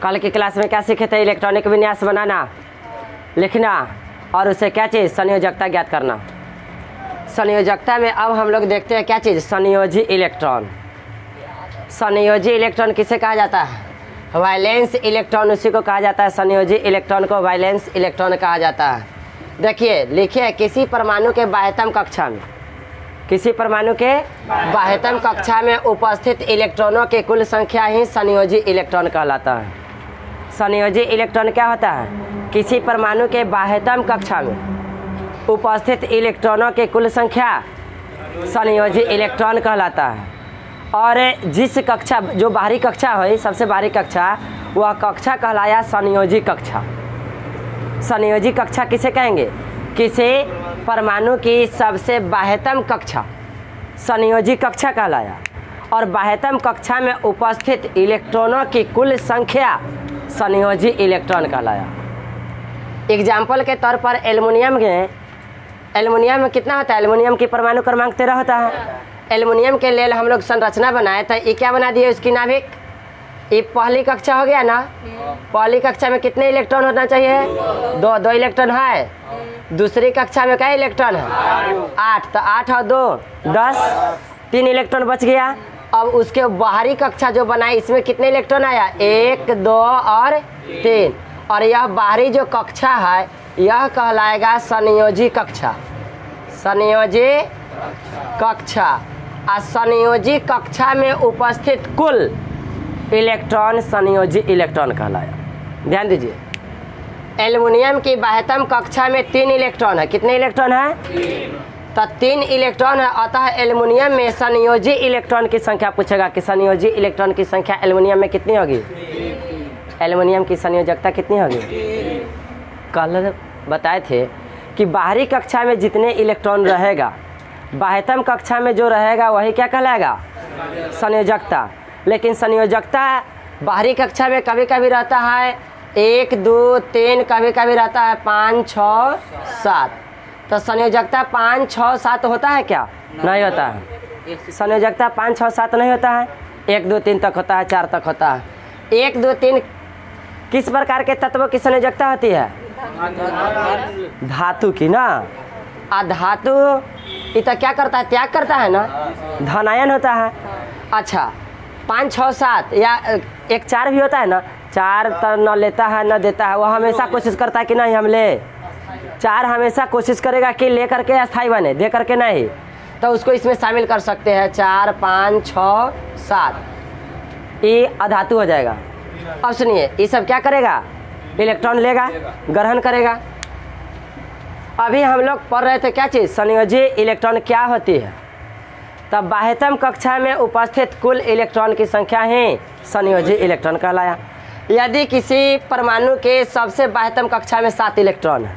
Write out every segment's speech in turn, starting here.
कल की क्लास में क्या सीखे थे? इलेक्ट्रॉनिक विन्यास बनाना, लिखना और उसे क्या चीज़, संयोजकता ज्ञात करना। संयोजकता में अब हम लोग देखते हैं क्या चीज़, संयोजी इलेक्ट्रॉन। संयोजी इलेक्ट्रॉन किसे कहा जाता है? वैलेंस इलेक्ट्रॉन, उसी को कहा जाता है। संयोजी इलेक्ट्रॉन को वैलेंस इलेक्ट्रॉन कहा जाता है। देखिए लिखिए, किसी परमाणु के बाह्यतम कक्षा में, किसी परमाणु के बाह्यतम कक्षा में उपस्थित इलेक्ट्रॉनों की कुल संख्या ही संयोजी इलेक्ट्रॉन कहलाता है। संयोजी इलेक्ट्रॉन क्या होता है? किसी परमाणु के बाह्यतम कक्षा में उपस्थित इलेक्ट्रॉनों की कुल संख्या संयोजी इलेक्ट्रॉन कहलाता है। और जिस कक्षा, जो बाहरी कक्षा है, सबसे बाहरी कक्षा, वह कक्षा कहलाया संयोजी कक्षा। संयोजी कक्षा किसे कहेंगे? किसी परमाणु की सबसे बाह्यतम कक्षा संयोजी कक्षा कहलाया। और बाह्यतम कक्षा में उपस्थित इलेक्ट्रॉनों की कुल संख्या संयोजी इलेक्ट्रॉन कहलाया। एग्जाम्पल के तौर पर एल्युमिनियम में कितना होता है? एल्युमिनियम की परमाणु क्रमांक 13 होता है। एल्युमिनियम के लेल हम लोग संरचना बनाए थे। ये क्या बना दिए उसकी नाभिक? ये पहली कक्षा हो गया ना। पहली कक्षा में कितने इलेक्ट्रॉन होना चाहिए? दो इलेक्ट्रॉन है। दूसरी कक्षा में क्या इलेक्ट्रॉन है? 8। तो 8 और 2 10, 3 इलेक्ट्रॉन बच गया। अब उसके बाहरी कक्षा जो बनाई, इसमें कितने इलेक्ट्रॉन आया? 1 2 और 3। और यह बाहरी जो कक्षा है यह कहलाएगा संयोजी कक्षा। संयोजी कक्षा। और संयोजी कक्षा में उपस्थित कुल इलेक्ट्रॉन संयोजी इलेक्ट्रॉन कहलाया। ध्यान दीजिए, एल्युमिनियम की बाह्यतम कक्षा में 3 इलेक्ट्रॉन है। कितने इलेक्ट्रॉन है? 3। तो 3 इलेक्ट्रॉन है। अतः एल्युमिनियम में संयोजी इलेक्ट्रॉन की संख्या पूछेगा कि संयोजी इलेक्ट्रॉन की संख्या एल्युमिनियम में कितनी होगी? एल्युमिनियम की संयोजकता कितनी होगी? कल बताए थे कि बाहरी कक्षा में जितने इलेक्ट्रॉन रहेगा, बाह्यतम कक्षा में जो रहेगा वही क्या कहलाएगा? संयोजकता। लेकिन संयोजकता बाहरी कक्षा में कभी कभी रहता है 1 2 3, कभी कभी रहता है 5 6 7। तो संयोजकता 5 6 7 होता है क्या? नहीं होता है। संयोजकता 5 6 7 नहीं होता है। 1 2 3 तक होता है, 4 तक होता है। 1 2 3 किस प्रकार के तत्वों की संयोजकता होती है? धातु की ना। धातु इतना क्या करता है? त्याग करता है ना, धनायन होता है। अच्छा, 5 6 7 या 1 4 भी होता है ना। 4 तो न लेता है न देता है, वो हमेशा कोशिश करता है कि नहीं हम ले। 4 हमेशा कोशिश करेगा कि ले करके अस्थाई बने, दे करके नहीं। तो उसको इसमें शामिल कर सकते हैं। 4 5 6 7 ये अधातु हो जाएगा। अब सुनिए, ये सब क्या करेगा? इलेक्ट्रॉन लेगा, ग्रहण करेगा। अभी हम लोग पढ़ रहे थे क्या चीज़, संयोजी इलेक्ट्रॉन क्या होती है। तब बाह्यतम कक्षा में उपस्थित कुल इलेक्ट्रॉन की संख्या ही संयोजी इलेक्ट्रॉन कहलाया। यदि किसी परमाणु के सबसे बाह्यतम कक्षा में 7 इलेक्ट्रॉन है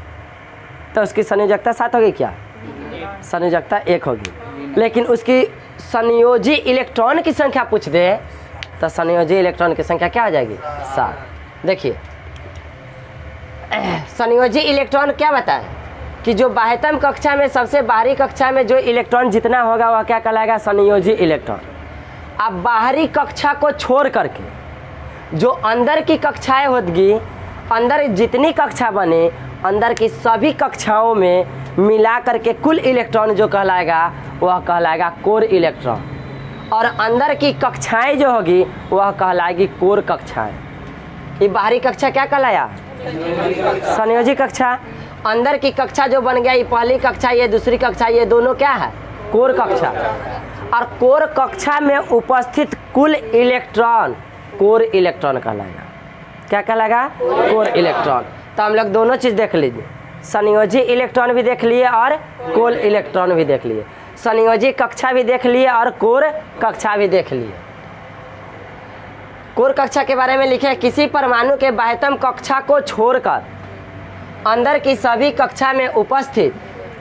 तो उसकी संयोजकता 7 होगी क्या? संयोजकता 1 होगी। लेकिन उसकी संयोजी इलेक्ट्रॉन की संख्या पूछ दे तो संयोजी इलेक्ट्रॉन की संख्या क्या हो जाएगी? 7। देखिए, संयोजी इलेक्ट्रॉन क्या बताए कि जो बाह्यतम कक्षा में, सबसे बाहरी कक्षा में जो इलेक्ट्रॉन जितना होगा वह क्या कहलाएगा? संयोजी इलेक्ट्रॉन। अब बाहरी कक्षा को छोड़ करके जो अंदर की कक्षाएं होगी, अंदर जितनी कक्षा बने, अंदर की सभी कक्षाओं में मिला करके कुल इलेक्ट्रॉन जो कहलाएगा वह कहलाएगा कोर इलेक्ट्रॉन। और अंदर की कक्षाएं जो होगी वह कहलाएगी कोर कक्षाएं। ये बाहरी कक्षा क्या कहलाया? संयोजी कक्षा। अंदर की कक्षा जो बन गया, ये पहली कक्षा, ये दूसरी कक्षा, ये दोनों क्या है? कोर कक्षा। और कोर कक्षा में उपस्थित कुल इलेक्ट्रॉन कोर इलेक्ट्रॉन कहलाएगा। क्या कहलाएगा? Core electron. तो हम लोग दोनों चीज़ देख लीजिए, संयोजी इलेक्ट्रॉन भी देख लिए और कोर इलेक्ट्रॉन भी देख लिए। संयोजी कक्षा भी देख लिए और कोर कक्षा भी देख लिए। कोर कक्षा के बारे में लिखे, किसी परमाणु के बाह्यतम कक्षा को छोड़कर अंदर की सभी कक्षा में उपस्थित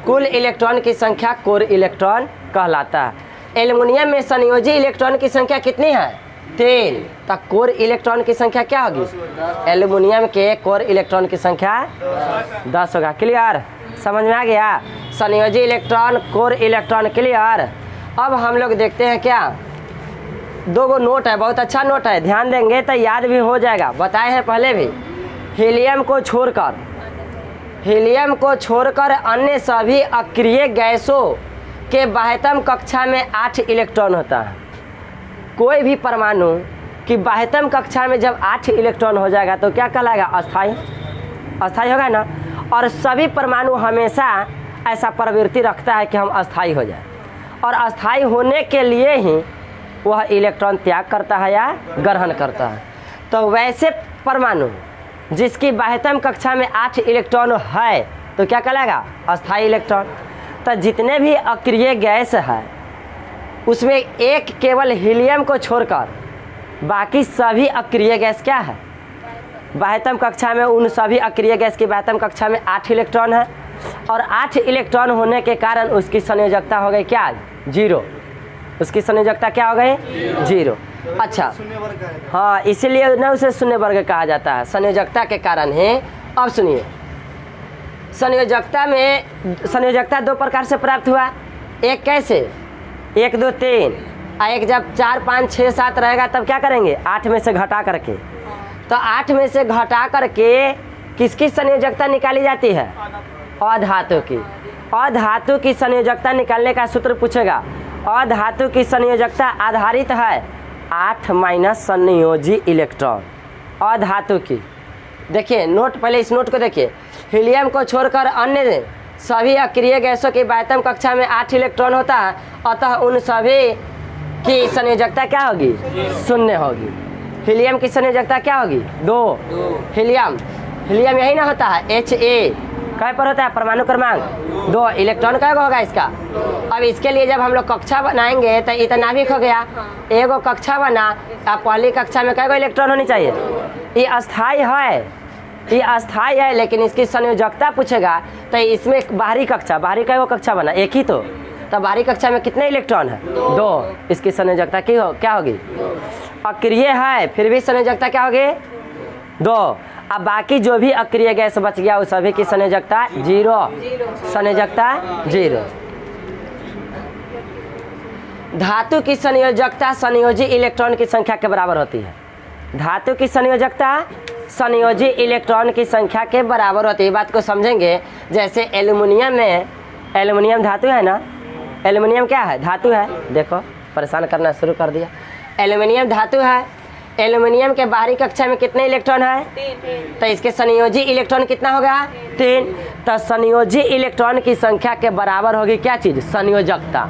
कुल इलेक्ट्रॉन की संख्या कोर इलेक्ट्रॉन कहलाता है। एल्युमिनियम में संयोजी इलेक्ट्रॉन की संख्या कितनी है? 3। तो कोर इलेक्ट्रॉन की संख्या क्या होगी? एल्युमिनियम के कोर इलेक्ट्रॉन की संख्या 10 होगा। क्लियर? समझ में आ गया? संयोजी इलेक्ट्रॉन, कोर इलेक्ट्रॉन। क्लियर? अब हम लोग देखते हैं क्या दो गो नोट है, बहुत अच्छा नोट है, ध्यान देंगे तो याद भी हो जाएगा, बताए हैं पहले भी। हीलियम को छोड़कर अन्य सभी अक्रिय गैसों के बाह्यतम कक्षा में 8 इलेक्ट्रॉन होता है। कोई भी परमाणु की बाह्यतम कक्षा में जब 8 इलेक्ट्रॉन हो जाएगा तो क्या कहलाएगा? अस्थाई होगा ना। और सभी परमाणु हमेशा ऐसा प्रवृत्ति रखता है कि हम अस्थाई हो जाए, और अस्थाई होने के लिए ही वह इलेक्ट्रॉन त्याग करता है या ग्रहण करता है। तो वैसे परमाणु जिसकी बाह्यतम कक्षा में 8 इलेक्ट्रॉन है तो क्या कहलाएगा? अस्थाई इलेक्ट्रॉन। तो जितने भी अक्रिय गैस है उसमें एक केवल हीलियम को छोड़कर बाकी सभी अक्रिय गैस क्या है? बाह्यतम कक्षा में उन सभी अक्रिय गैस की बाह्यतम कक्षा में 8 इलेक्ट्रॉन है, और 8 इलेक्ट्रॉन होने के कारण उसकी संयोजकता हो गई क्या? 0। उसकी संयोजकता क्या हो गई? 0। अच्छा, हाँ, इसीलिए ना उसे शून्य वर्ग कहा जाता है, संयोजकता के कारण है। अब सुनिए, संयोजकता 2 प्रकार से प्राप्त हुआ। एक कैसे? 1 2 3, और एक जब 4 5 6 7 रहेगा तब क्या करेंगे? 8 में से घटा करके। तो 8 में से घटा करके किसकी संयोजकता निकाली जाती है? अधातु की। अधातु की संयोजकता निकालने का सूत्र पूछेगा। अधातु की संयोजकता आधारित है 8 माइनस संयोजी इलेक्ट्रॉन। अधातु की देखिए नोट, पहले इस नोट को देखिए। हीलियम को छोड़कर अन्य सभी अक्रिय गैसों की बाह्यतम कक्षा में 8 इलेक्ट्रॉन होता है, अतः उन सभी की संयोजकता क्या होगी? 0 होगी। हीलियम की संयोजकता क्या होगी? 2। हीलियम यही ना होता है, Ha कै पर होता है? परमाणु क्रमांक 2। इलेक्ट्रॉन कै होगा इसका? अब इसके लिए जब हम लोग कक्षा बनाएंगे तो इतना नाभिक हो गया, एगो कक्षा बना। अब पहली कक्षा में कै गो इलेक्ट्रॉन होनी चाहिए? ये अस्थाई है, लेकिन इसकी संयोजकता पूछेगा तो इसमें बाहरी कै गो कक्षा बना? एक ही तो बाहरी कक्षा में कितने इलेक्ट्रॉन है? 2। इसकी संयोजकता क्या होगी? अक्रिय है फिर भी संयोजकता क्या होगी? 2। अब बाकी जो भी अक्रिय गैस बच गया उस सभी की संयोजकता 0। संयोजकता 0। धातु की संयोजकता संयोजी इलेक्ट्रॉन की संख्या के बराबर होती है। धातु की संयोजकता संयोजी इलेक्ट्रॉन की संख्या के बराबर होती है। बात को समझेंगे। जैसे एल्युमिनियम धातु है ना, एल्युमिनियम क्या है? धातु है। देखो परेशान करना शुरू कर दिया। एल्युमिनियम धातु है। एल्युमिनियम के बाहरी कक्षा में कितने इलेक्ट्रॉन है? 3। तो इसके संयोजी इलेक्ट्रॉन कितना हो गया? 3। तो संयोजी इलेक्ट्रॉन की संख्या के बराबर होगी क्या चीज? संयोजकता।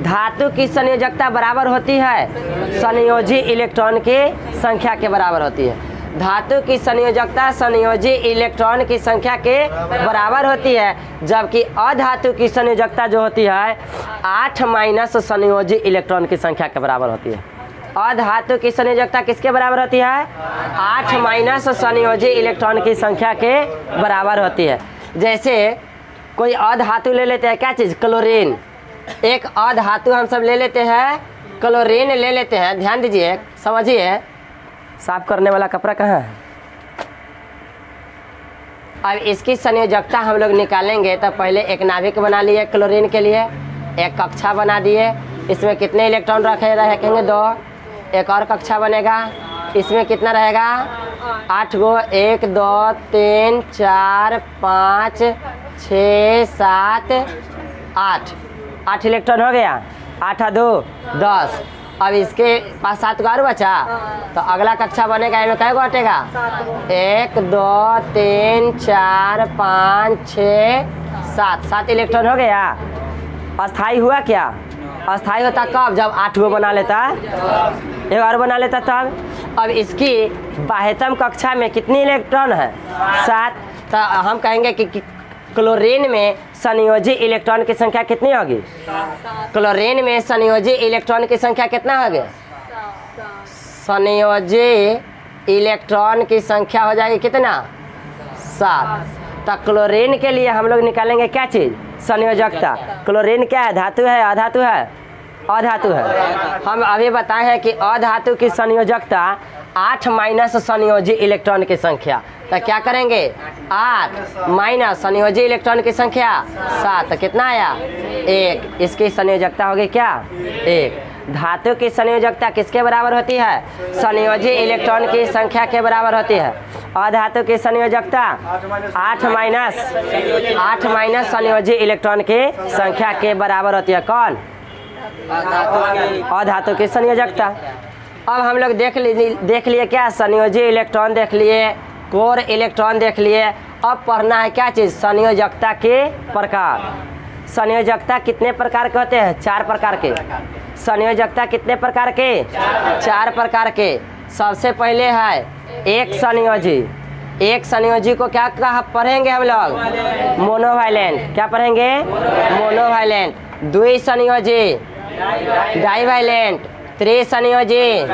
धातु की संयोजकता बराबर होती है संयोजी इलेक्ट्रॉन की संख्या के बराबर होती है। धातु की संयोजकता संयोजी इलेक्ट्रॉन की संख्या के बराबर होती है, जबकि अधातु की संयोजकता जो होती है 8 माइनस संयोजी इलेक्ट्रॉन की संख्या के बराबर होती है। अधातु की संयोजकता किसके बराबर होती है? 8 माइनस संयोजी इलेक्ट्रॉन की संख्या के बराबर होती है। जैसे कोई अधातु ले लेते हैं, क्या चीज़? क्लोरीन। एक अधातु हम सब ले लेते हैं, क्लोरीन ले लेते हैं। ध्यान दीजिए, समझिए। साफ करने वाला कपड़ा कहाँ है? अब इसकी संयोजकता हम लोग निकालेंगे तो पहले एक नाभिक बना लिए क्लोरीन के लिए, एक कक्षा बना दिए। इसमें कितने इलेक्ट्रॉन रखेंगे? 2। एक और कक्षा बनेगा, इसमें कितना रहेगा? 8 गो। 1 2 3 4 5 6 7 8 इलेक्ट्रॉन हो गया। 8 2 10। अब इसके पास 7 गो और बचा, तो अगला कक्षा बनेगा। इनमें कै गो हटेगा? 1 2 3 4 5 6 7 इलेक्ट्रॉन हो गया। अस्थाई हुआ क्या? अस्थाई होता कब? जब 8 गो बना लेता, एक और बना लेता तब। अब इसकी बाह्यतम कक्षा में कितनी इलेक्ट्रॉन है? 7। तो हम कहेंगे कि क्लोरीन में संयोजी इलेक्ट्रॉन की संख्या कितनी होगी? क्लोरीन में संयोजी इलेक्ट्रॉन की संख्या कितना होगी? संयोजी इलेक्ट्रॉन की संख्या हो जाएगी कितना? 7। तो क्लोरीन के लिए हम लोग निकालेंगे क्या चीज़? संयोजकता। क्लोरीन क्या है? धातु है अधातु है? अधातु है। हम अभी बताए हैं कि अधातु की संयोजकता 8 माइनस संयोजी इलेक्ट्रॉन की संख्या। तो क्या करेंगे? 8 माइनस संयोजी इलेक्ट्रॉन की संख्या 7। तो कितना आया? 1। इसकी संयोजकता होगी क्या? 1। धातु की संयोजकता किसके बराबर होती है? संयोजी इलेक्ट्रॉन की संख्या के बराबर होती है। अधातु की संयोजकता 8 माइनस संयोजी इलेक्ट्रॉन की संख्या के बराबर होती है। कौन? अधातु की संयोजकता। अब हम लोग देख लिए क्या? संयोजी इलेक्ट्रॉन देख लिए, कोर इलेक्ट्रॉन देख लिए। अब पढ़ना है क्या चीज़? संयोजकता के प्रकार। संयोजकता कितने प्रकार के होते हैं? 4 प्रकार के। संयोजकता कितने प्रकार के? 4 प्रकार के। सबसे पहले है एक संयोजी। एक संयोजी को क्या कहा पढ़ेंगे हम लोग? मोनोवाइलेंट। क्या पढ़ेंगे? मोनोवाइलेंट। द्विसंयोजी डाइवाइलेंट। त्रिसंयोजी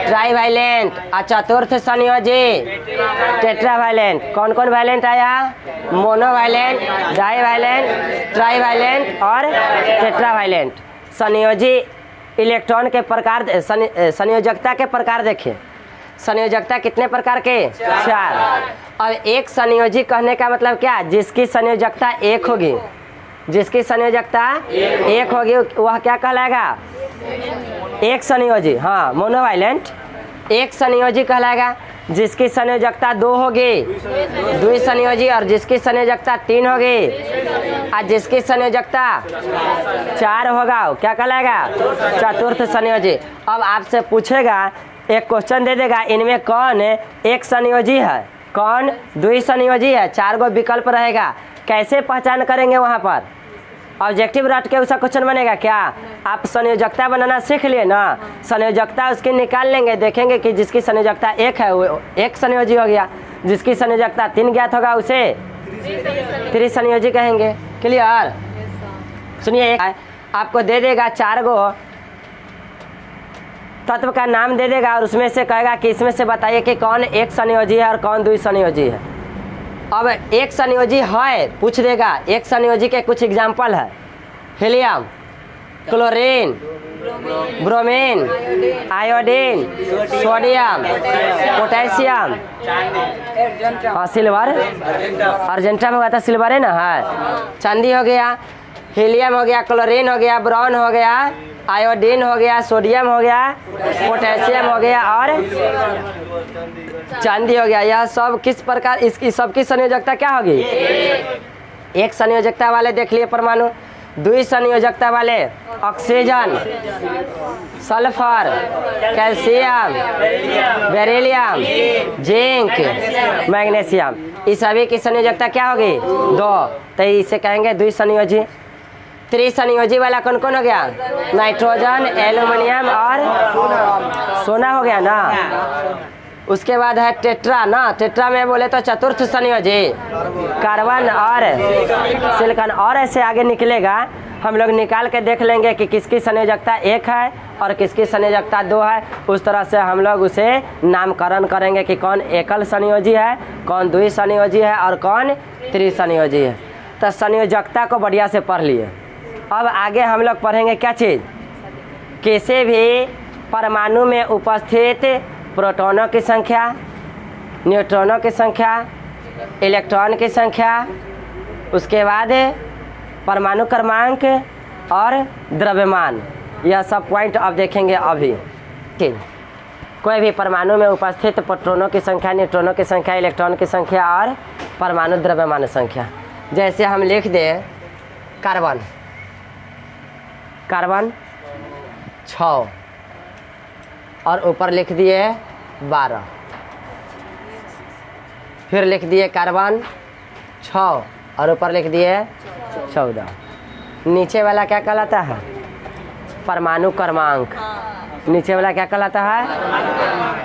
ट्राइवाइलेंट और चतुर्थ संयोजी टेट्रावाइलेंट। कौन कौन वाइलेंट आया? मोनोवाइलेंट, डाइवाइलेंट, ट्राइवाइलेंट और टेट्रावाइलेंट। संयोजी इलेक्ट्रॉन के प्रकार, संयोजकता के प्रकार देखिए। संयोजकता कितने प्रकार के? 4। अब एक संयोजी कहने का मतलब क्या? जिसकी संयोजकता 1 होगी। जिसकी संयोजकता 1 होगी वह क्या कहलाएगा? एक संयोजी। हाँ, मोनोवाइलेंट। एक संयोजी कहलाएगा। जिसकी संयोजकता 2 होगी द्विसंयोजी, और जिसकी संयोजकता 3 होगी और जिसकी संयोजकता 4 होगा क्या कहलाएगा? चतुर्थ संयोजी। अब आपसे पूछेगा, एक क्वेश्चन दे देगा, इनमें कौन एक संयोजी है, कौन द्विसंयोजी है? 4 गो विकल्प रहेगा। कैसे पहचान करेंगे? वहाँ पर ऑब्जेक्टिव रट के उसका क्वेश्चन बनेगा क्या? आप संयोजकता बनाना सीख लिए ना, संयोजकता उसकी निकाल लेंगे, देखेंगे कि जिसकी संयोजकता 1 है वो एक संयोजी हो गया, जिसकी संयोजकता 3 ज्ञात होगा उसे त्रिसंयोजी कहेंगे। क्लियर? सुनिए, आपको दे देगा 4 गो तत्व का नाम दे देगा और उसमें से कहेगा कि इसमें से बताइए कि कौन एक संयोजी है और कौन द्विसंयोजी है। अब एक संयोजी है पूछ देगा। एक संयोजी के कुछ एग्जाम्पल है: helium, chlorine, bromine, iodine, sodium, potassium, हाँ सिल्वर, अर्जेंटा में हुआ था सिल्वर है ना, है। चांदी हो गया, हीलियम हो गया, क्लोरीन हो गया, ब्रॉन हो गया, आयोडीन हो गया, सोडियम हो गया, पोटेशियम हो गया और चांदी हो गया। यह सब किस प्रकार, इसकी सबकी संयोजकता क्या होगी? एक संयोजकता वाले देख लिए परमाणु। द्विसंयोजकता वाले oxygen, sulphur, calcium, beryllium, zinc, magnesium. इस सभी की संयोजकता क्या होगी? 2। तो इसे कहेंगे द्विसंयोजी। त्रिसंयोजी वाला कौन कौन हो गया? नाइट्रोजन, एल्युमिनियम और सोना हो गया ना। उसके बाद है टेट्रा ना। टेट्रा में बोले तो चतुर्थ संयोजी, कार्बन और सिलिकॉन। और ऐसे आगे निकलेगा, हम लोग निकाल के देख लेंगे कि किसकी संयोजकता 1 है और किसकी संयोजकता 2 है। उस तरह से हम लोग उसे नामकरण करेंगे कि कौन एकल संयोजी है, कौन द्विसंयोजी है और कौन त्रिसंयोजी है। तो संयोजकता को बढ़िया से पढ़ लिए। अब आगे हम लोग पढ़ेंगे क्या चीज़? किसी भी परमाणु में उपस्थित प्रोटॉनों की संख्या, न्यूट्रॉनों की संख्या, इलेक्ट्रॉन की संख्या, उसके बाद परमाणु क्रमांक और द्रव्यमान। यह सब पॉइंट अब देखेंगे अभी। ठीक, कोई भी परमाणु में उपस्थित प्रोटॉनों की संख्या, न्यूट्रॉनों की संख्या, इलेक्ट्रॉन की संख्या और परमाणु द्रव्यमान संख्या। जैसे हम लिख दें कार्बन, कार्बन 6 और ऊपर लिख दिए 12, फिर लिख दिए कार्बन 6 और ऊपर लिख दिए 14। नीचे वाला क्या कहलाता है? परमाणु क्रमांक। नीचे वाला क्या कहलाता है?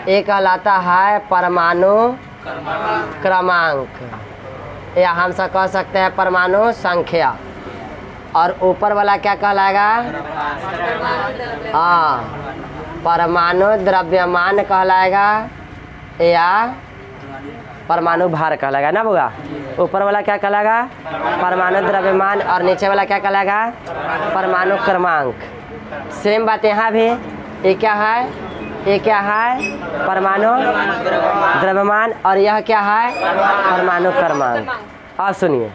एक कहलाता है परमाणु क्रमांक, या हम सब कह सकते हैं परमाणु संख्या। और ऊपर वाला क्या कहलाएगा? हाँ, परमाणु द्रव्यमान कहलाएगा या परमाणु भार कहलाएगा ना बुआ। ऊपर वाला क्या कहलाएगा? परमाणु द्रव्यमान। और नीचे वाला क्या कहलाएगा? परमाणु क्रमांक। सेम बात यहाँ भी। ये क्या है? ये क्या है? परमाणु द्रव्यमान। और यह क्या है? परमाणु क्रमांक। अब सुनिए,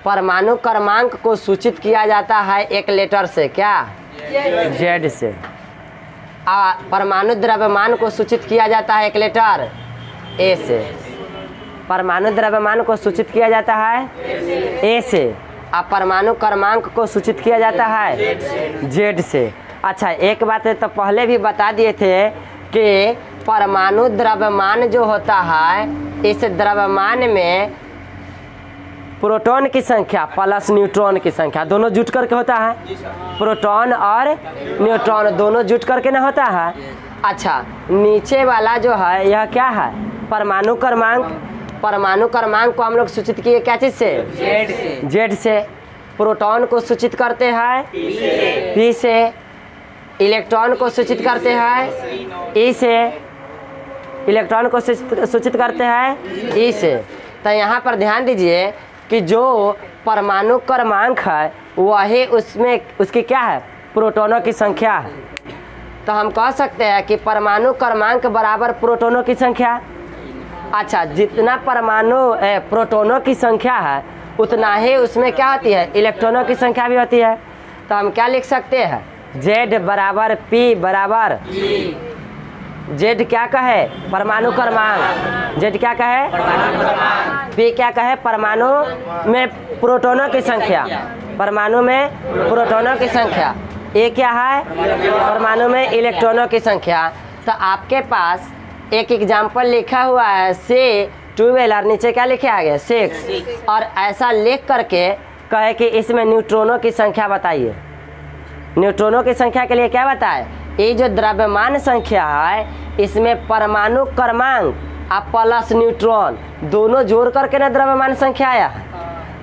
परमाणु क्रमांक को सूचित किया जाता है एक लेटर से। क्या? जेड से। परमाणु द्रव्यमान को सूचित किया जाता है एक लेटर ए से। परमाणु द्रव्यमान को सूचित किया जाता है ए से। अब परमाणु क्रमांक को सूचित किया जाता है जेड से। अच्छा, एक बात है तो पहले भी बता दिए थे कि परमाणु द्रव्यमान जो होता है, इस द्रव्यमान में प्रोटॉन की संख्या प्लस न्यूट्रॉन की संख्या दोनों जुट करके होता है। प्रोटॉन और न्यूट्रॉन दोनों जुट करके ना होता है। अच्छा, नीचे वाला जो है यह क्या है? परमाणु क्रमांक। परमाणु क्रमांक को हम लोग सूचित किए क्या चीज़ से? जेड से। प्रोटॉन को सूचित करते हैं पी से। इलेक्ट्रॉन को सूचित करते हैं ई से। इलेक्ट्रॉन को सूचित करते हैं ई से। तो यहाँ पर ध्यान दीजिए कि जो परमाणु क्रमांक है वही उसमें उसकी क्या है? प्रोटॉनों की संख्या है। तो हम कह सकते हैं कि परमाणु क्रमांक बराबर प्रोटॉनों की संख्या। अच्छा, जितना परमाणु प्रोटॉनों की संख्या है उतना ही उसमें क्या होती है? इलेक्ट्रॉनों की संख्या भी होती है। तो हम क्या लिख सकते हैं? जेड बराबर पी बराबर जेड क्या कहे? परमाणु क्रमांक। जेड क्या कहे? पी क्या कहे? परमाणु में प्रोटॉनों की संख्या। परमाणु में प्रोटॉनों की संख्या। ए क्या है? परमाणु में इलेक्ट्रॉनों की संख्या। तो आपके पास एक एग्जाम्पल लिखा हुआ है C12 और नीचे क्या लिखे आ गया? 6। और ऐसा लिख करके कहे कि इसमें न्यूट्रॉनों की संख्या बताइए। न्यूट्रॉनों की संख्या के लिए क्या बताए? ये जो द्रव्यमान संख्या है इसमें परमाणु क्रमांक और प्लस न्यूट्रॉन दोनों जोड़ करके ना द्रव्यमान संख्या आया है।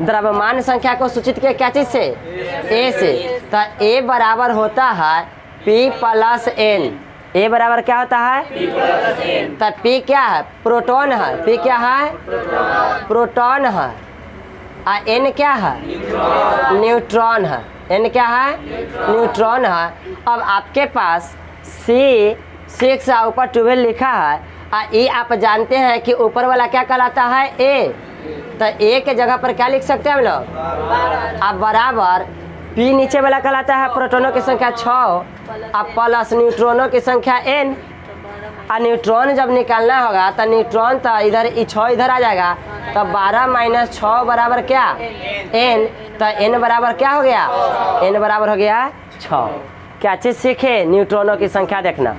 द्रव्यमान संख्या को सूचित किया क्या चीज़ से? ए से। तो ए बराबर होता है पी प्लस एन। ए बराबर क्या होता है? तो पी क्या है? प्रोटॉन है। पी क्या है? प्रोटॉन है। और एन क्या है? न्यूट्रॉन है। एन क्या है? न्यूट्रॉन है। अब आपके पास C6 और ऊपर 12 लिखा है और ये आप जानते हैं कि ऊपर वाला क्या कहलाता है? ए। तो ए के जगह पर क्या लिख सकते हैं हम लोग? अब बराबर पी नीचे वाला कहलाता है प्रोटॉनों की संख्या 6 और प्लस न्यूट्रॉनों की संख्या n। और न्यूट्रॉन जब निकालना होगा तो न्यूट्रॉन तो इधर 6 इधर आ जाएगा। तो 12 - 6 बराबर क्या? n। तो n बराबर क्या हो गया? n बराबर हो गया 6। क्या चीज़ सीखे? न्यूट्रॉनों की संख्या देखना।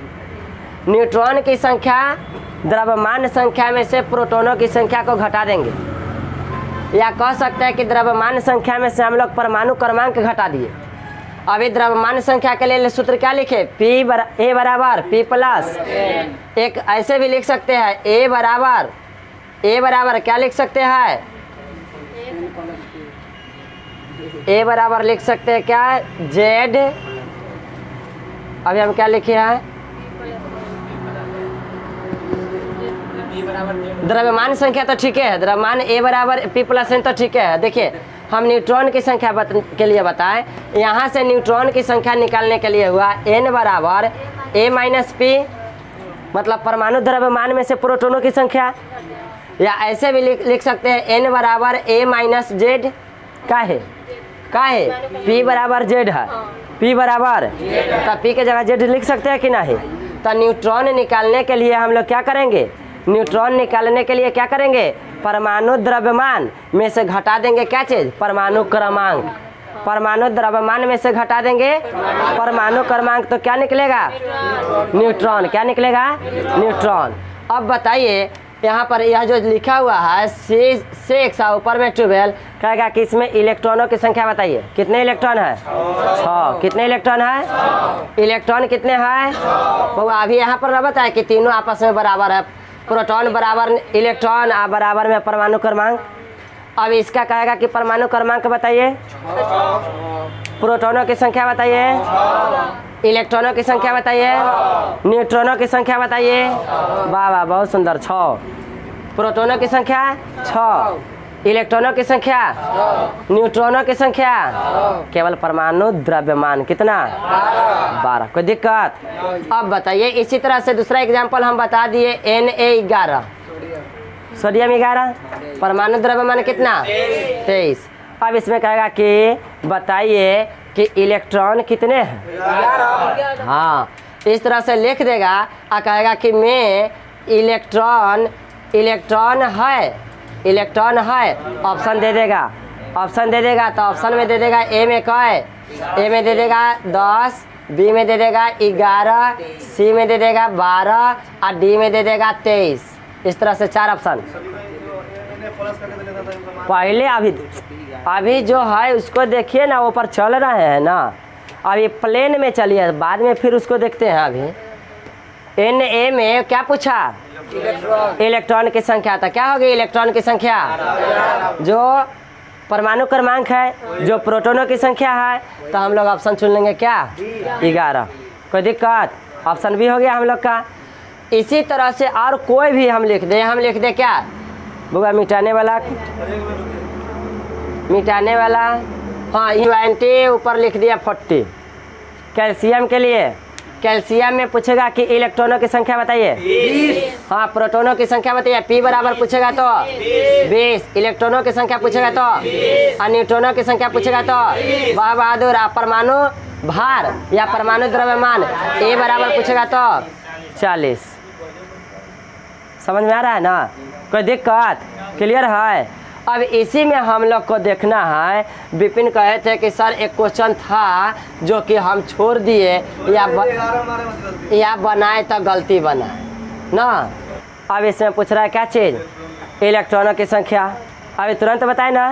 न्यूट्रॉन की संख्या द्रव्यमान संख्या में से प्रोटॉनों की संख्या को घटा देंगे, या कह सकते हैं कि द्रव्यमान संख्या में से हम लोग परमाणु क्रमांक घटा दिए। अभी द्रव्यमान संख्या के लिए सूत्र क्या लिखे? ए बराबर पी प्लस। एक ऐसे भी लिख सकते हैं ए बराबर क्या लिख सकते हैं? ए बराबर लिख सकते हैं क्या? जेड। अभी हम क्या लिखे हैं? द्रव्यमान संख्या तो ठीक है, द्रव्यमान ए बराबर पी प्लस एन तो ठीक है। देखिए, हम न्यूट्रॉन की संख्या के लिए बताएं। यहाँ से न्यूट्रॉन की संख्या निकालने के लिए हुआ n बराबर a माइनस पी, मतलब परमाणु द्रव्यमान में से प्रोटॉनों की संख्या। या ऐसे भी लिख सकते हैं n बराबर a माइनस जेड। का है p बराबर जेड है। p बराबर तो p के जगह जेड लिख सकते हैं कि नहीं? तो न्यूट्रॉन निकालने के लिए हम लोग क्या करेंगे? न्यूट्रॉन निकालने के लिए क्या करेंगे? परमाणु द्रव्यमान में से घटा देंगे क्या चीज़? परमाणु क्रमांक। परमाणु द्रव्यमान में से घटा देंगे परमाणु क्रमांक, तो क्या निकलेगा? न्यूट्रॉन। क्या निकलेगा? न्यूट्रॉन। अब बताइए, यहाँ पर यह जो लिखा हुआ है C6 और ऊपर में 12 कहेगा कि इसमें इलेक्ट्रॉनों की संख्या बताइए। कितने इलेक्ट्रॉन है? 6। कितने इलेक्ट्रॉन है? इलेक्ट्रॉन कितने हैं? वो अभी यहाँ पर बताया कि तीनों आपस में बराबर है। प्रोटॉन बराबर इलेक्ट्रॉन और बराबर में परमाणु क्रमांक। अब इसका कहेगा कि परमाणु क्रमांक बताइए, प्रोटॉनों की संख्या बताइए, इलेक्ट्रॉनों की संख्या बताइए, न्यूट्रॉनों की संख्या बताइए। वाह वाह, बहुत सुंदर। 6 प्रोटॉनों की संख्या, 6 इलेक्ट्रॉनों की संख्या, न्यूट्रॉनों की संख्या। केवल परमाणु द्रव्यमान कितना? 12। कोई दिक्कत? अब बताइए, इसी तरह से दूसरा एग्जाम्पल हम बता दिए Na11, सोडियम 11, परमाणु द्रव्यमान कितना? 23। अब इसमें कहेगा कि बताइए कि इलेक्ट्रॉन कितने हैं? हाँ, इस तरह से लिख देगा और कहेगा कि मैं इलेक्ट्रॉन है ऑप्शन दे देगा तो ऑप्शन में दे देगा ए में क्या है, ए में दे देगा 10, बी में दे देगा 11, सी में दे देगा 12 और डी में दे देगा 23। इस तरह से 4 ऑप्शन। पहले अभी जो है उसको देखिए ना, ऊपर चल रहे हैं ना, अभी प्लेन में चलिए, बाद में फिर उसको देखते हैं। अभी Na में क्या पूछा, इलेक्ट्रॉन की संख्या। तो क्या होगी इलेक्ट्रॉन की संख्या, जो परमाणु क्रमांक है, जो प्रोटॉनों की संख्या है। तो हम लोग ऑप्शन चुन लेंगे क्या, 11। कोई दिक्कत, ऑप्शन भी हो गया हम लोग का। इसी तरह से और कोई भी हम लिख दे क्या बुआ, मिटाने वाला हाँ, U ऊपर लिख दिया 40। कैल्शियम के लिए, कैल्शियम में पूछेगा कि इलेक्ट्रॉनों की संख्या बताइए 20। हाँ, प्रोटॉनों की संख्या बताइए, P बराबर पूछेगा तो 20। इलेक्ट्रॉनों की संख्या पूछेगा तो और न्यूट्रॉनों की संख्या पूछेगा तो वाह बहादुर। परमाणु भार या परमाणु द्रव्यमान A बराबर पूछेगा तो 40। समझ में आ रहा है ना, कोई दिक्कत, क्लियर है। अब इसी में हम लोग को देखना है, विपिन कहे थे कि सर एक क्वेश्चन था जो कि हम छोड़ दिए या बनाए तो गलती बना ना। अब इसमें पूछ रहा है क्या चीज़, इलेक्ट्रॉनों की संख्या। अभी तुरंत बताए ना,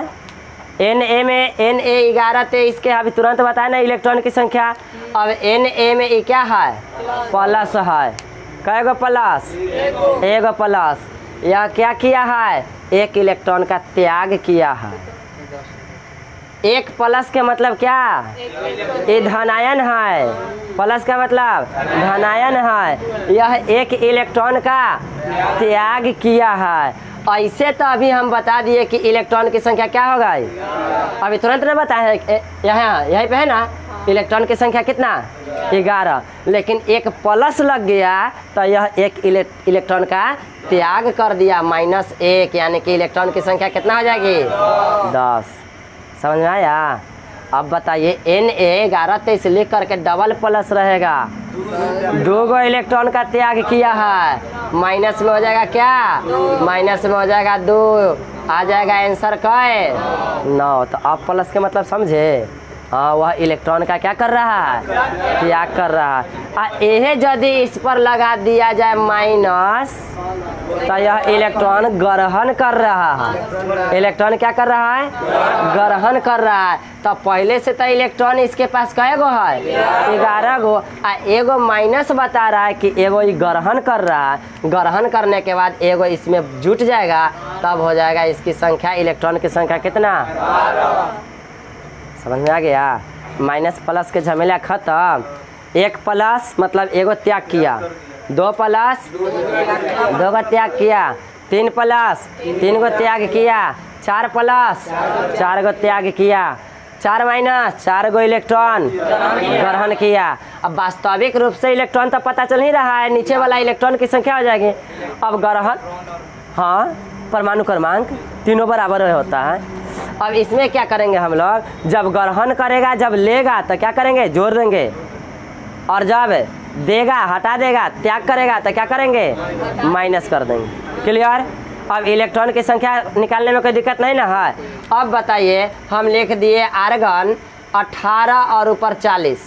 Na में Na 11 थे, इसके अभी तुरंत बताए ना इलेक्ट्रॉन की संख्या। अब Na में ये क्या है, प्लस है। कैगो प्लस, एगो प्लस। यह क्या किया है, एक इलेक्ट्रॉन का त्याग किया है। एक प्लस के मतलब क्या, ये धनायन है, प्लस का मतलब धनायन है। यह एक इलेक्ट्रॉन का त्याग किया है। ऐसे तो अभी हम बता दिए कि इलेक्ट्रॉन की संख्या क्या होगा, अभी तुरंत नहीं बताए हैं, यहीं पे है ना इलेक्ट्रॉन की संख्या कितना 11, लेकिन एक प्लस लग गया तो यह एक इलेक्ट्रॉन का त्याग कर दिया, -1, यानी कि इलेक्ट्रॉन की संख्या कितना हो जाएगी 10। समझ में आया। अब बताइए Na 11 तो इसलिए करके डबल प्लस रहेगा, 2 इलेक्ट्रॉन का त्याग किया है, माइनस में हो जाएगा क्या, माइनस में हो जाएगा 2, आ जाएगा आंसर क्या है 9। तो अब प्लस के मतलब समझे, हाँ वह इलेक्ट्रॉन का क्या कर रहा है, त्याग कर रहा है। यह यदि इस पर लगा दिया जाए माइनस, तो यह इलेक्ट्रॉन ग्रहण कर रहा है। इलेक्ट्रॉन क्या कर रहा है, ग्रहण कर रहा है। तो पहले से तो इलेक्ट्रॉन इसके पास कै गो है, 11 गो। एगो माइनस बता रहा है कि एगो ग्रहण कर रहा है। ग्रहण करने के बाद एगो इसमें जुट जाएगा, तब हो जाएगा इसकी संख्या, इलेक्ट्रॉन की संख्या कितना। समझ में आ गया, माइनस प्लस के झमेला खत्म। 1 प्लस मतलब एगो त्याग किया, 2 प्लस 2 का त्याग किया, 3 प्लस 3 को त्याग किया, 4 प्लस 4 को त्याग किया, 4 माइनस 4 को इलेक्ट्रॉन ग्रहण किया। अब वास्तविक रूप से इलेक्ट्रॉन तो पता चल ही रहा है, नीचे वाला इलेक्ट्रॉन की संख्या हो जाएगी। अब ग्रहण, हाँ परमाणु क्रमांक तीनों बराबर होता है। अब इसमें क्या करेंगे हम लोग, जब ग्रहण करेगा, जब लेगा तो क्या करेंगे, जोड़ देंगे, और जब देगा हटा देगा, त्याग करेगा तो क्या करेंगे, माइनस कर देंगे। क्लियर। अब इलेक्ट्रॉन की संख्या निकालने में कोई दिक्कत नहीं ना है। अब बताइए, हम लिख दिए आर्गन 18 और ऊपर 40,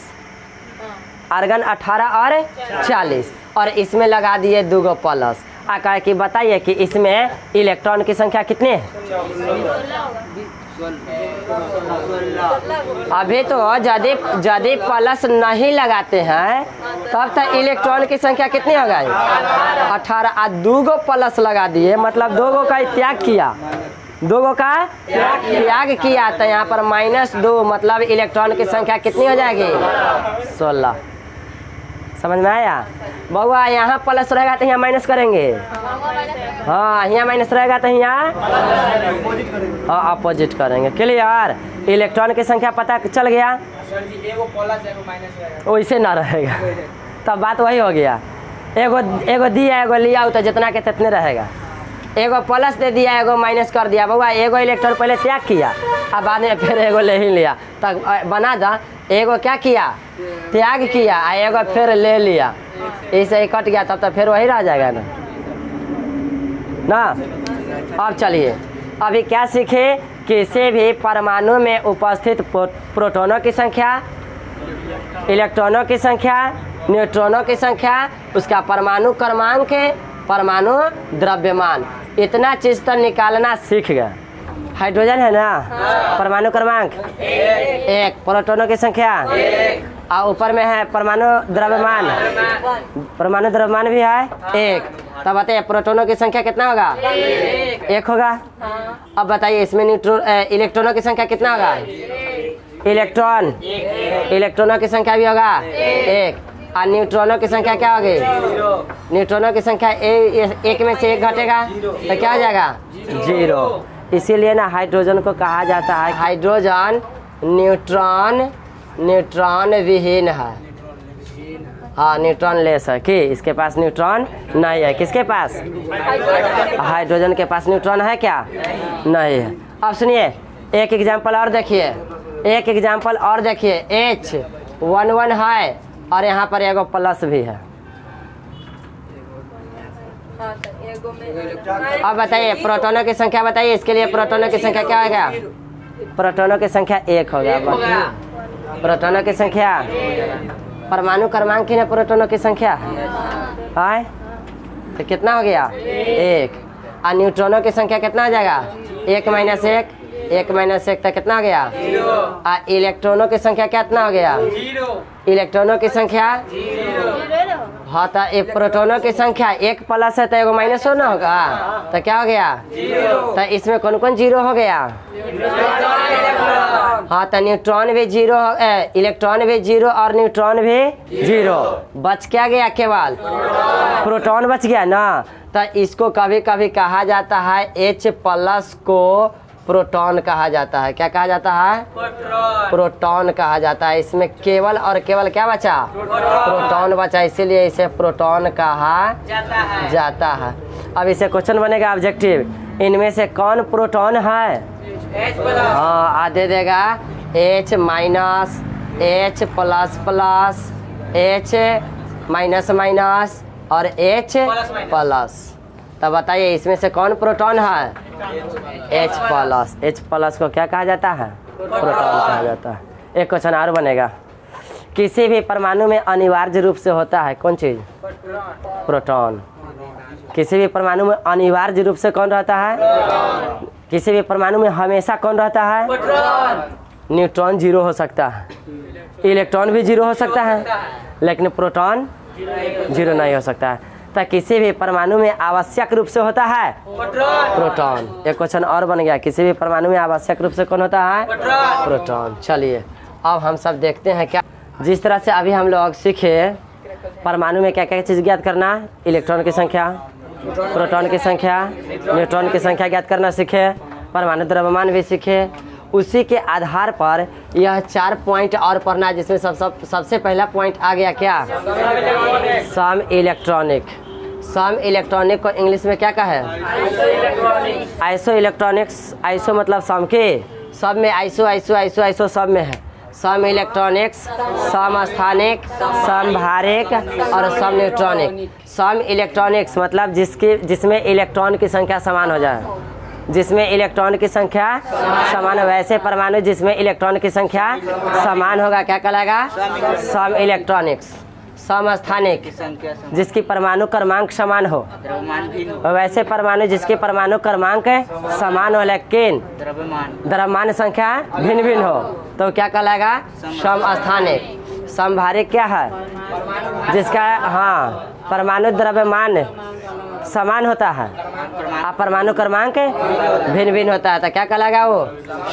आर्गन 18 और 40, और इसमें लगा दिए 2 गो प्लस। कहे कि बताइए कि इसमें इलेक्ट्रॉन की संख्या कितनी है। अभी तो यदि प्लस नहीं लगाते हैं तब तक इलेक्ट्रॉन की संख्या कितनी हो गई 18। 2 गो प्लस लगा दिए, मतलब 2 गो का त्याग किया, 2 गो का त्याग किया, तो यहाँ पर -2 मतलब इलेक्ट्रॉन की संख्या कितनी हो जाएगी 16। समझ में आया बउआ। यहाँ प्लस रहेगा तो यहाँ माइनस करेंगे, हाँ यहाँ माइनस रहेगा तो यहाँ हाँ अपोजिट करेंगे। क्लियर। इलेक्ट्रॉन की संख्या पता चल गया, वैसे ना रहेगा तब बात वही हो गया, एगो दिया एगो लिया तो जितना के तितने रहेगा। एगो प्लस दे दिया, एगो माइनस कर दिया। बउआ एगो इलेक्ट्रॉन पहले त्याग किया, अब बाद में फिर एगो ले ही लिया, तब बना दा। एगो क्या किया, त्याग किया, एगो फिर ले लिया, इसे ही कट गया, तब तो फिर वही रह जाएगा ना। अब चलिए अभी क्या सीखे, किसी भी परमाणु में उपस्थित प्रोटॉनों की संख्या, इलेक्ट्रॉनों की संख्या, न्यूट्रॉनों की संख्या, उसका परमाणु क्रमांक, परमाणु द्रव्यमान, इतना चीज तो निकालना सीख गए। हाइड्रोजन है ना, परमाणु क्रमांक 1, प्रोटॉनों की संख्या और ऊपर में है परमाणु द्रव्यमान, परमाणु द्रव्यमान भी है 1। तब बताइए प्रोटॉनों की संख्या कितना होगा, 1 होगा। अब बताइए इसमें इलेक्ट्रॉनों की संख्या कितना होगा, इलेक्ट्रॉनों की संख्या भी होगा 1। और न्यूट्रॉनों की संख्या क्या होगी, न्यूट्रॉनों की संख्या 1 में से 1 घटेगा तो क्या हो जाएगा, 0। इसीलिए ना हाइड्रोजन को कहा जाता है हाइड्रोजन न्यूट्रॉन विहीन है। हाँ, न्यूट्रॉन लेस है कि इसके पास न्यूट्रॉन नहीं है। किसके पास, हाइड्रोजन के पास न्यूट्रॉन है क्या, नहीं है। अब सुनिए एक एग्जाम्पल और देखिए, H11 है और यहाँ पर एगो प्लस भी है। अब बताइए प्रोटॉनों की संख्या बताइए, इसके लिए प्रोटॉनों की संख्या क्या होगा, प्रोटॉनों की संख्या 1 होगा। प्रोटॉनों की संख्या, परमाणु क्रमांक की ना प्रोटॉनों की संख्या है, तो कितना हो गया 1। और न्यूट्रॉनों की संख्या कितना हो जाएगा, 1 माइनस 1 तो कितना हो गया, और इलेक्ट्रॉनों की संख्या कितना हो गया, इलेक्ट्रॉनों की संख्या, हाँ तो एक प्रोटॉनों की संख्या 1 प्लस है तो एगो माइनस हो ना होगा, तो क्या हो गया, तो इसमें कौन कौन 0 हो गया, हाँ तो न्यूट्रॉन भी 0, इलेक्ट्रॉन भी 0 और न्यूट्रॉन भी 0, बच क्या गया, केवल प्रोटॉन बच गया ना। तो इसको कभी कभी कहा जाता है H+ को प्रोटॉन कहा जाता है। क्या कहा जाता है, प्रोटॉन कहा जाता है। इसमें केवल और केवल क्या बचा, प्रोटॉन बचा, इसीलिए इसे प्रोटॉन कहा जाता है। अब इसे क्वेश्चन बनेगा ऑब्जेक्टिव, इनमें से कौन प्रोटॉन है, हाँ दे देगा H-, H++, H- और H+। तब बताइए इसमें से कौन प्रोटॉन है, H+ को क्या कहा जाता है, प्रोटॉन कहा जाता है। एक क्वेश्चन और बनेगा, किसी भी परमाणु में अनिवार्य रूप से होता है कौन चीज, प्रोटॉन। किसी भी परमाणु में अनिवार्य रूप से कौन रहता है, किसी भी परमाणु में हमेशा कौन रहता है, न्यूट्रॉन 0 हो सकता है, इलेक्ट्रॉन भी 0 हो सकता है, लेकिन प्रोटॉन 0 नहीं हो सकता है। तो किसी भी परमाणु में आवश्यक रूप से होता है प्रोटॉन। एक क्वेश्चन और बन गया, किसी भी परमाणु में आवश्यक रूप से कौन होता है, प्रोटॉन। चलिए अब हम सब देखते हैं क्या, जिस तरह से अभी हम लोग सीखे परमाणु में क्या क्या चीज़ ज्ञात करना, इलेक्ट्रॉन की संख्या, प्रोटॉन की संख्या, न्यूट्रॉन की संख्या ज्ञात करना सीखे, परमाणु द्रव्यमान भी सीखे। उसी के आधार पर यह 4 पॉइंट और पढ़ना, जिसमें सबसे पहला पॉइंट आ गया क्या, सम इलेक्ट्रॉनिक। सम इलेक्ट्रॉनिक को इंग्लिश में क्या कहे, आइसो इलेक्ट्रॉनिक्स। आइसो मतलब सम के, सब में आइसो सब में है। सम इलेक्ट्रॉनिक्स, सम स्थानिक, सम भारिक और सम न्यूट्रॉनिक। सम इलेक्ट्रॉनिक्स मतलब जिसमें इलेक्ट्रॉन की संख्या समान हो जाए, जिसमें इलेक्ट्रॉन की संख्या समान हो। वैसे परमाणु जिसमें इलेक्ट्रॉन की संख्या समान होगा क्या कहलाएगा, सम इलेक्ट्रॉनिक्स। सम स्थानिक जिसकी परमाणु क्रमांक समान हो, वैसे परमाणु जिसके परमाणु क्रमांक समान हो लेकिन द्रव्यमान संख्या भिन्न भिन्न हो तो क्या कहलाएगा, सम स्थानिक। समभारिक क्या है, जिसका हाँ परमाणु द्रव्यमान समान होता है और परमाणु क्रमांक भिन्न भिन्न होता है तो क्या कहलाएगा वो,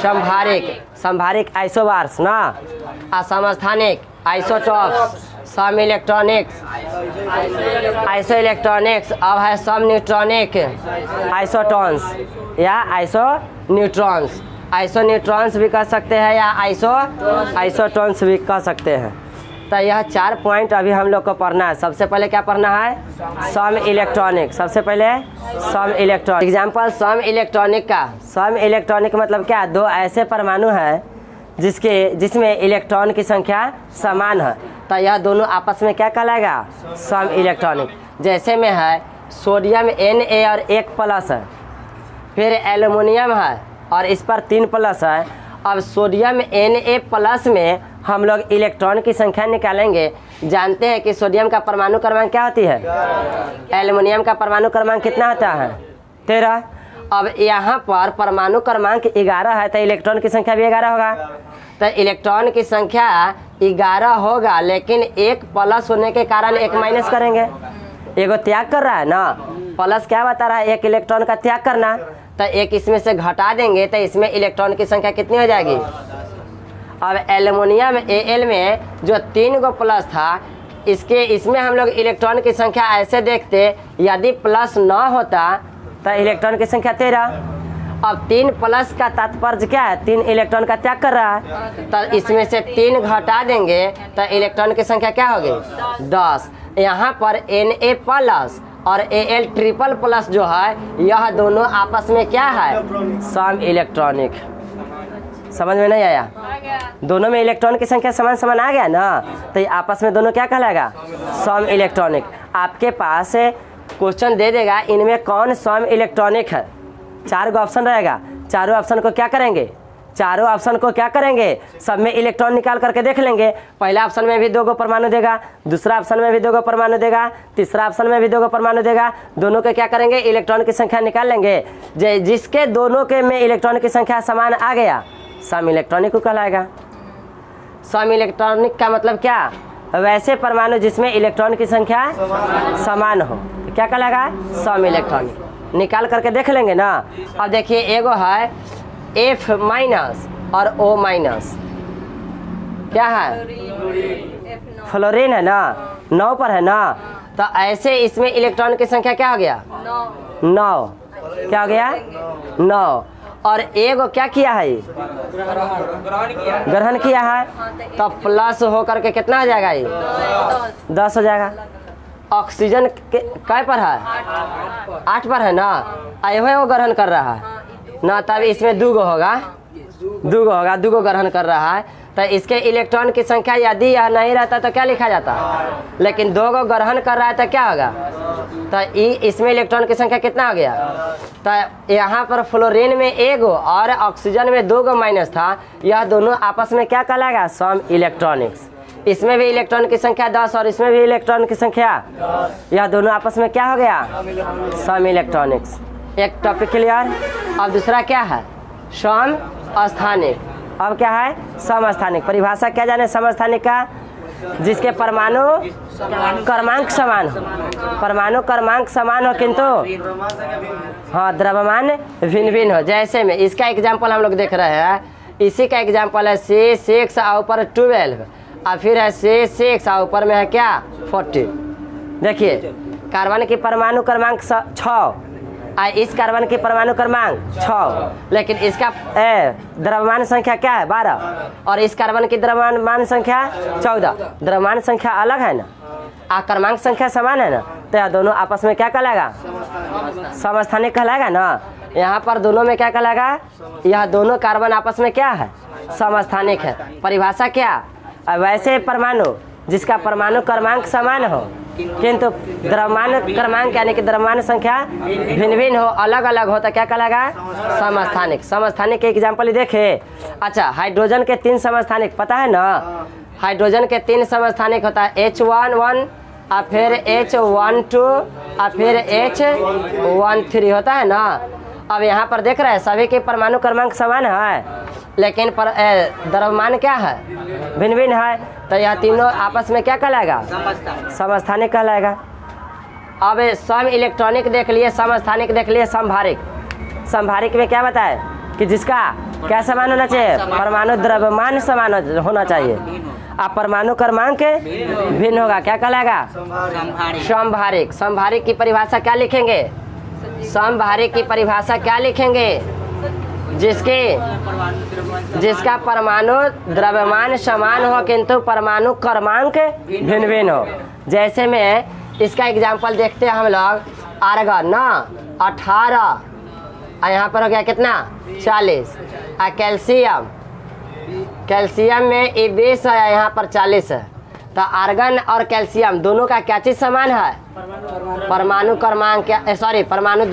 समभारिक। समभारिक आइसोबार्स ना, असमस्थानिक आइसोटॉप्स। सम इलेक्ट्रॉनिक्स आइसो इलेक्ट्रॉनिक्स। अब है सम न्यूट्रॉनिक आइसोटॉन्स या आइसो न्यूट्रॉन्स। आइसो न्यूट्रॉन्स भी कह सकते हैं या आइसोटॉन्स भी कह सकते हैं। तो यह 4 पॉइंट अभी हम लोग को पढ़ना है। सबसे पहले क्या पढ़ना है? सम इलेक्ट्रॉनिक। सबसे पहले सम इलेक्ट्रॉनिक। एग्जाम्पल सम इलेक्ट्रॉनिक का। सम इलेक्ट्रॉनिक मतलब क्या? दो ऐसे परमाणु है जिसमें इलेक्ट्रॉन की संख्या समान है, तो यह दोनों आपस में क्या कहलाएगा? सम इलेक्ट्रॉनिक। जैसे में है सोडियम Na और 1 प्लस है, फिर एल्युमिनियम है और इस पर 3 प्लस है। अब सोडियम Na प्लस में हम लोग इलेक्ट्रॉन की संख्या निकालेंगे। जानते हैं कि सोडियम का परमाणु क्रमांक क्या होती है? एल्युमिनियम का परमाणु क्रमांक कितना होता है? 13। अब यहाँ पर परमाणु क्रमांक 11 है, तो इलेक्ट्रॉन की संख्या भी 11 होगा। तो इलेक्ट्रॉन की संख्या 11 होगा, लेकिन 1 प्लस होने के कारण 1 माइनस करेंगे। एगो त्याग कर रहा है ना, प्लस क्या बता रहा है? 1 इलेक्ट्रॉन का त्याग करना, तो 1 इसमें से घटा देंगे तो इसमें इलेक्ट्रॉन की संख्या कितनी हो जाएगी? अब एल्युमिनियम Al में जो 3 गो प्लस था, इसमें हम लोग इलेक्ट्रॉन की संख्या ऐसे देखते, यदि प्लस न होता तो इलेक्ट्रॉन की संख्या 13। अब 3 प्लस का तात्पर्य क्या है? 3 इलेक्ट्रॉन का त्याग कर रहा है, तो इसमें से 3 घटा देंगे तो इलेक्ट्रॉन की संख्या क्या होगी? 10। यहाँ पर Na प्लस और Al ट्रिपल प्लस जो है, यह दोनों आपस में क्या है? सम इलेक्ट्रॉनिक। समझ में नहीं आया? दोनों में इलेक्ट्रॉन की संख्या समान समान आ गया ना, तो ये आपस में दोनों क्या कहलाएगा? सम इलेक्ट्रॉनिक। आपके पास क्वेश्चन दे देगा इनमें कौन सम इलेक्ट्रॉनिक है। 4 गो ऑप्शन रहेगा, चारों ऑप्शन को क्या करेंगे? चारों ऑप्शन को क्या करेंगे? सब में इलेक्ट्रॉन निकाल करके देख लेंगे। पहला ऑप्शन में भी 2 गो परमाणु देगा, दूसरा ऑप्शन में भी 2 गो परमाणु देगा, तीसरा ऑप्शन में भी 2 गो परमाणु देगा। दोनों के क्या करेंगे? इलेक्ट्रॉन की संख्या निकाल लेंगे। जिसके दोनों के में इलेक्ट्रॉन की संख्या समान आ गया, सम इलेक्ट्रॉनिक को कहलाएगा। सम इलेक्ट्रॉनिक का मतलब क्या? वैसे परमाणु जिसमें इलेक्ट्रॉन की संख्या समान हो, क्या कहलाएगा? सम इलेक्ट्रॉनिक। निकाल करके देख लेंगे ना। अब देखिए एगो है F माइनस और O माइनस, क्या है? फ्लोरीन है ना, 9 पर है ना, तो ऐसे इसमें इलेक्ट्रॉन की संख्या क्या हो गया? 9। क्या हो गया? 9। और एगो क्या किया है? ग्रहण किया है, तो प्लस होकर के कितना हो जाएगा? ये 10 हो जाएगा। ऑक्सीजन कै पर है? 8 पर है ना, आए हुए वो ग्रहण कर रहा है ना, तब इसमें 2 गो होगा, 2 गो होगा, 2 गो ग्रहण कर रहा है। तो इसके इलेक्ट्रॉन की संख्या यदि यह नहीं रहता तो क्या लिखा जाता? लेकिन 2 गो ग्रहण कर रहा है तो क्या होगा? तो इसमें इलेक्ट्रॉन की संख्या कितना हो गया? तो यहाँ पर फ्लोरीन में 1 गो और ऑक्सीजन में 2 गो माइनस था, यह दोनों आपस में क्या कहलाएगा? सम इलेक्ट्रॉनिक्स। इसमें भी इलेक्ट्रॉन की संख्या 10 और इसमें भी इलेक्ट्रॉन की संख्या, यह दोनों आपस में क्या हो गया? सम इलेक्ट्रॉनिक्स। एक टॉपिक क्लियर। अब दूसरा क्या है? सम स्थानिक। अब क्या है? सम स्थानिक। परिभाषा क्या जाने समस्थानिक का? जिसके परमाणु क्रमांक समान हो। परमाणु क्रमांक समान हो किंतु हाँ द्रव्यमान भिन्न भिन्न हो। जैसे में इसका एग्जाम्पल हम लोग देख रहे हैं, इसी का एग्जाम्पल है C6 और ऊपर 12 और फिर है C6 और ऊपर में है क्या? 40। देखिए कार्बन की परमाणु क्रमांक 6, इस कार्बन की परमाणु क्रमांक 6, लेकिन इसका द्रव्यमान संख्या क्या है? 12 और इस कार्बन की द्रव्यमान संख्या 14। द्रव्यमान संख्या अलग है ना, क्रमांक संख्या समान है ना, तो यह दोनों आपस में क्या कहलाएगा? समस्थानिक कहलाएगा ना। यहाँ पर दोनों में क्या कहलाएगा? यह दोनों कार्बन आपस में क्या है? समस्थानिक है। परिभाषा क्या? वैसे परमाणु जिसका परमाणु क्रमांक समान हो किंतु द्रव्यमान क्रमांक यानी कि द्रव्यमान संख्या भिन्न भिन्न हो, अलग अलग हो, तो क्या कहलाएगा? समस्थानिक। समस्थानिक के एग्जाम्पल देखे। अच्छा, हाइड्रोजन के 3 समस्थानिक पता है ना? हाइड्रोजन के 3 समस्थानिक होता है H11 और फिर H12 और फिर H13 होता है ना। अब यहाँ पर देख रहे हैं सभी के परमाणु क्रमांक समान है, लेकिन द्रव्यमान क्या है? भिन्न भिन्न है, तो यह तीनों आपस में क्या कहलाएगा? समस्थानिक कहलाएगा। अब सम इलेक्ट्रॉनिक देख लिए, समस्थानिक देख लिए, समभारिक। समभारिक में क्या बताए कि जिसका क्या समान होना चाहिए? परमाणु द्रव्यमान समान होना चाहिए, अब परमाणु क्रमांक भिन्न होगा, क्या कहलाएगा? समभारिक। समभारिक की परिभाषा क्या लिखेंगे? समभारिक की परिभाषा क्या लिखेंगे? जिसका परमाणु द्रव्यमान समान हो किंतु परमाणु क्रमांक भिन्न भिन्न हो। जैसे में इसका एग्जाम्पल देखते हैं हम लोग, आर्गन ना 18 और यहाँ पर हो गया कितना 40। और कैल्शियम में 20 है, यहाँ पर 40 है। तो आर्गन और कैल्शियम दोनों का क्या चीज़ समान है? परमाणु क्रमांक, सॉरी परमाणु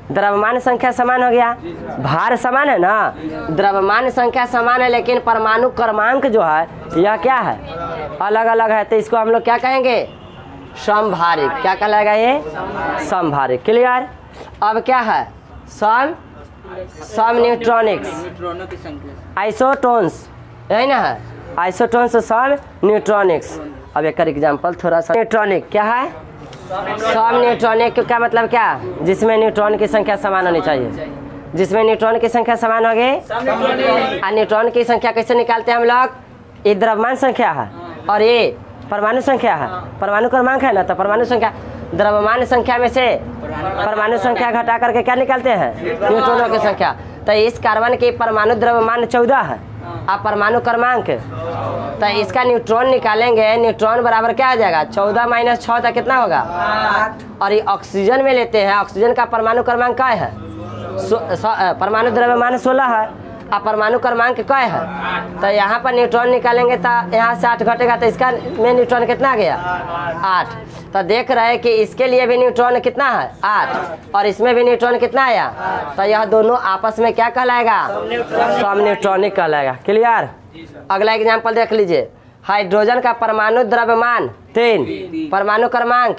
द्रव्यमान संख्या समान हो गया। भार समान है ना, द्रव्यमान संख्या समान है, लेकिन परमाणु क्रमांक जो है यह क्या है? अलग अलग है। तो इसको हम लोग क्या कहेंगे? समभारिक। क्या कहलाएगा ये? समभारिक। क्लियर? अब क्या है? सम न्यूट्रॉनिक्स, आइसोटोन्स, यही ना है? आइसोटोन्स सम न्यूट्रॉनिक्स। अब एक एग्जाम्पल थोड़ा सा, न्यूट्रॉनिक क्या है? सम न्यूट्रॉनिक का मतलब क्या? जिसमें न्यूट्रॉन की संख्या समान होनी चाहिए। जिसमें न्यूट्रॉन की संख्या समान होगी। और न्यूट्रॉन की संख्या कैसे निकालते हैं हम लोग? ये द्रव्यमान संख्या है और ये परमाणु संख्या है, परमाणु क्रमांक है ना। तो परमाणु संख्या, द्रव्यमान संख्या में से परमाणु संख्या घटा करके क्या निकालते हैं? न्यूट्रॉनों की संख्या। तो इस कार्बन की परमाणु द्रव्यमान 14 है और परमाणु क्रमांक, तो इसका न्यूट्रॉन निकालेंगे। न्यूट्रॉन बराबर क्या आ जाएगा? 14 - 6 तक कितना होगा? 8। और ये ऑक्सीजन में लेते हैं, ऑक्सीजन का परमाणु क्रमांक क्या है? परमाणु द्रव्यमान 16 है और परमाणु क्रमांक क्या है? तो यहाँ पर न्यूट्रॉन निकालेंगे तो यहाँ से 8 घटेगा, तो इसका में न्यूट्रॉन कितना आ गया? 8। तो देख रहे हैं कि इसके लिए भी न्यूट्रॉन कितना है? 8। और इसमें भी न्यूट्रॉन कितना आया? तो यह दोनों आपस में क्या कहलाएगा? सम न्यूट्रॉनिक कहलाएगा। क्लियर? अगला एग्जाम्पल देख लीजिए। हाइड्रोजन का परमाणु द्रव्यमान 3, परमाणु क्रमांक,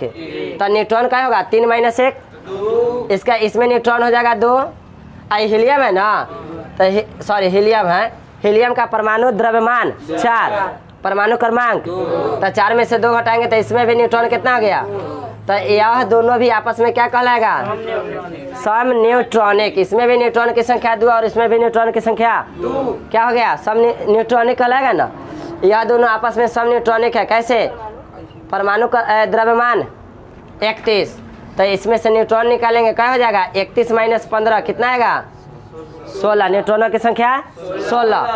तो न्यूट्रॉन क्या होगा? 3 - 1, इसका इसमें न्यूट्रॉन हो जाएगा 2। हीलियम है ना, तो सॉरी हीलियम है, हीलियम का परमाणु द्रव्यमान 4, परमाणु क्रमांक, तो 4 में से 2 घटाएंगे तो इसमें भी न्यूट्रॉन कितना हो गया? तो यह दोनों भी आपस में क्या कहलाएगा? सम न्यूट्रॉनिक। इसमें भी न्यूट्रॉन की संख्या 2 और इसमें भी न्यूट्रॉन की संख्या क्या हो गया? सम न्यूट्रॉनिक कहलाएगा ना। यह दोनों आपस में सम न्यूट्रॉनिक है। कैसे? परमाणु का द्रव्यमान 31, तो इसमें से न्यूट्रॉन निकालेंगे, क्या हो जाएगा? 31 - 15 कितना आएगा? 16। न्यूट्रॉनों की संख्या 16।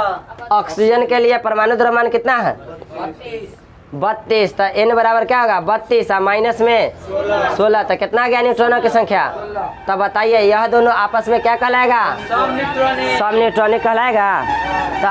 ऑक्सीजन के लिए परमाणु द्रव्यमान कितना है? 32। तो n बराबर क्या होगा? 32 और माइनस में 16, तो कितना गया न्यूट्रॉनों की संख्या? तो बताइए, यह दोनों आपस में क्या कहलाएगा? सम न्यूट्रॉनिक कहलाएगा। तो